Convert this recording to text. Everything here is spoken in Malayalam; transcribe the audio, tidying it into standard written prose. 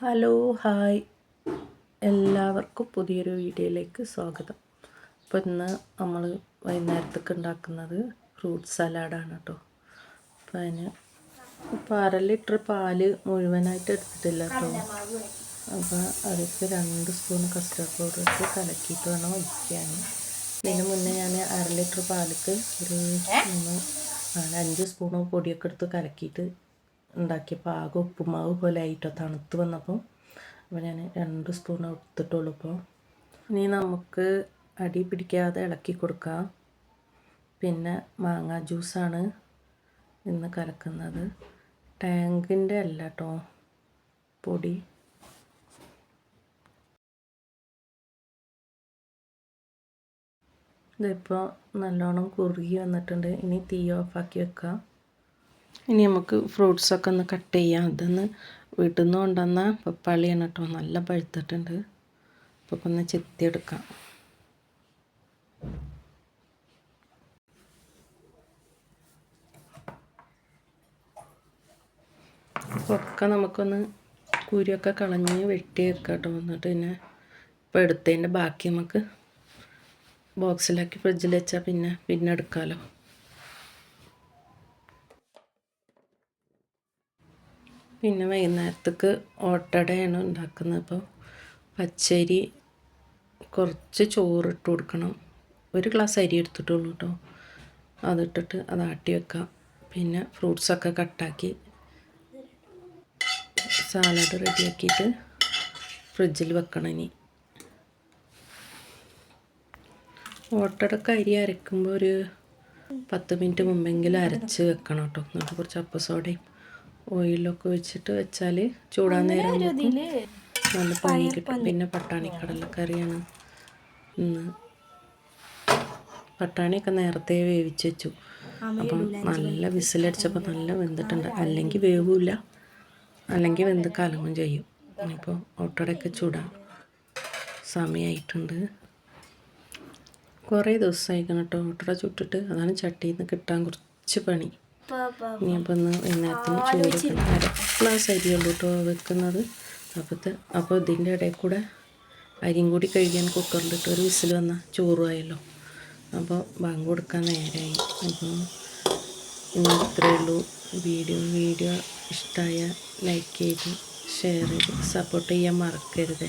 ഹലോ ഹായ് എല്ലാവർക്കും പുതിയൊരു വീഡിയോയിലേക്ക് സ്വാഗതം. അപ്പോൾ ഇന്ന് നമ്മൾ വൈകുന്നേരത്തേക്ക് ഉണ്ടാക്കുന്നത് ഫ്രൂട്ട് സലാഡാണ് കേട്ടോ. അപ്പോൾ ഇപ്പോൾ 1/2 ലിറ്റർ പാല് മുഴുവനായിട്ട് എടുത്തിട്ടില്ല കേട്ടോ. അപ്പോൾ അതിലേക്ക് 2 സ്പൂൺ കസ്റ്റർഡ് പൗഡർ ഇട്ട് കലക്കിയിട്ട് വേണം ഒഴിക്കാൻ. ഇതിന് മുന്നേ ഞാൻ 1/2 ലിറ്റർ പാലിക്ക് ഒരു 5 സ്പൂൺ പൊടിയൊക്കെ എടുത്ത് കലക്കിയിട്ട് ഉണ്ടാക്കിയപ്പോൾ ആകെ ഉപ്പുമാവ് പോലെ ആയിട്ടോ തണുത്ത് വന്നപ്പോൾ. അപ്പോൾ ഞാൻ 2 സ്പൂൺ എടുത്തിട്ടുള്ളൂ. ഇപ്പോൾ ഇനി നമുക്ക് അടി പിടിക്കാതെ ഇളക്കി കൊടുക്കാം. പിന്നെ മാങ്ങ ജ്യൂസാണ് ഇന്ന് കലക്കുന്നത്, ടാങ്കിൻ്റെ അല്ല കേട്ടോ പൊടി. ഇതിപ്പോൾ നല്ലോണം കുറുകി വന്നിട്ടുണ്ട്. ഇനി തീ ഓഫാക്കി വെക്കാം. ഇനി നമുക്ക് ഫ്രൂട്ട്സൊക്കെ ഒന്ന് കട്ട് ചെയ്യാം. ഇതൊന്ന് വീട്ടിൽ നിന്ന് കൊണ്ടുവന്ന പപ്പാളിയാണ് കേട്ടോ, നല്ല പഴുത്തിട്ടുണ്ട്. അപ്പോൾ ഒന്ന് ചെത്തിയെടുക്കാം. ഒക്കെ നമുക്കൊന്ന് കുരിയൊക്കെ കളഞ്ഞ് വെട്ടിയെടുക്കാം കേട്ടോ. എന്നിട്ട് പിന്നെ ഇപ്പോൾ എടുത്തതിൻ്റെ ബാക്കി നമുക്ക് ബോക്സിലാക്കി ഫ്രിഡ്ജിൽ വെച്ചാൽ പിന്നെ എടുക്കാമല്ലോ. പിന്നെ വൈകുന്നേരത്തേക്ക് ഓട്ടടയാണ് ഉണ്ടാക്കുന്നത്. അപ്പോൾ പച്ചരി കുറച്ച് ചോറിട്ട് കൊടുക്കണം. 1 ഗ്ലാസ് അരി എടുത്തിട്ടുള്ളൂ കേട്ടോ. അതിട്ടിട്ട് അത് ആട്ടി വെക്കാം. പിന്നെ ഫ്രൂട്ട്സൊക്കെ കട്ടാക്കി സാലഡ് റെഡിയാക്കിയിട്ട് ഫ്രിഡ്ജിൽ വെക്കണം. ഇനി ഓട്ടടക്ക് അരി അരയ്ക്കുമ്പോൾ ഒരു 10 മിനിറ്റ് മുമ്പെങ്കിലും അരച്ച് വെക്കണം കേട്ടോ. എന്നിട്ട് കുറച്ച് അപ്പസോഡയും ഓയിലൊക്കെ വെച്ചിട്ട് വെച്ചാൽ ചൂടാൻ നേരം നല്ല പണി കിട്ടും. പിന്നെ പട്ടാണി കടലക്കറിയാണ് ഇന്ന്. പട്ടാണിയൊക്കെ നേരത്തെ വേവിച്ച് വെച്ചു. അപ്പം നല്ല വിസിലടിച്ചപ്പോൾ നല്ല വെന്തിട്ടുണ്ട്. അല്ലെങ്കിൽ വേവില്ല, അല്ലെങ്കിൽ വെന്ത് കലങ്ങും ചെയ്യും. ഇപ്പോൾ ഓട്ടടയൊക്കെ ചൂടാൻ സമയമായിട്ടുണ്ട്. കുറേ ദിവസമായിരിക്കണം കേട്ടോ ഓട്ടട ചുട്ടിട്ട്. അതാണ് ചട്ടിയിൽ നിന്ന് കിട്ടാൻ കുറച്ച് പണി. ഇനി അപ്പോൾ ഒന്ന് വൈകുന്നേരത്തിന് ചോറ് 1/2 ഗ്ലാസ് അരിയുള്ളൂ കേട്ടോ വെക്കുന്നത്. അപ്പോൾ ഇതിൻ്റെ ഇടയിൽ കൂടെ അരിയും കൂടി കഴുകാൻ കുക്കറിലിട്ട് ഒരു വിസിൽ വന്നാൽ ചോറുമായല്ലോ. അപ്പോൾ ബാങ്ക് കൊടുക്കാൻ നേരമായി. അപ്പോൾ ഇന്ന് ഇത്രയേ ഉള്ളൂ. വീഡിയോ ഇഷ്ടമായ ലൈക്ക് ചെയ്ത് ഷെയർ ചെയ്ത് സപ്പോർട്ട് ചെയ്യാൻ മറക്കരുത്.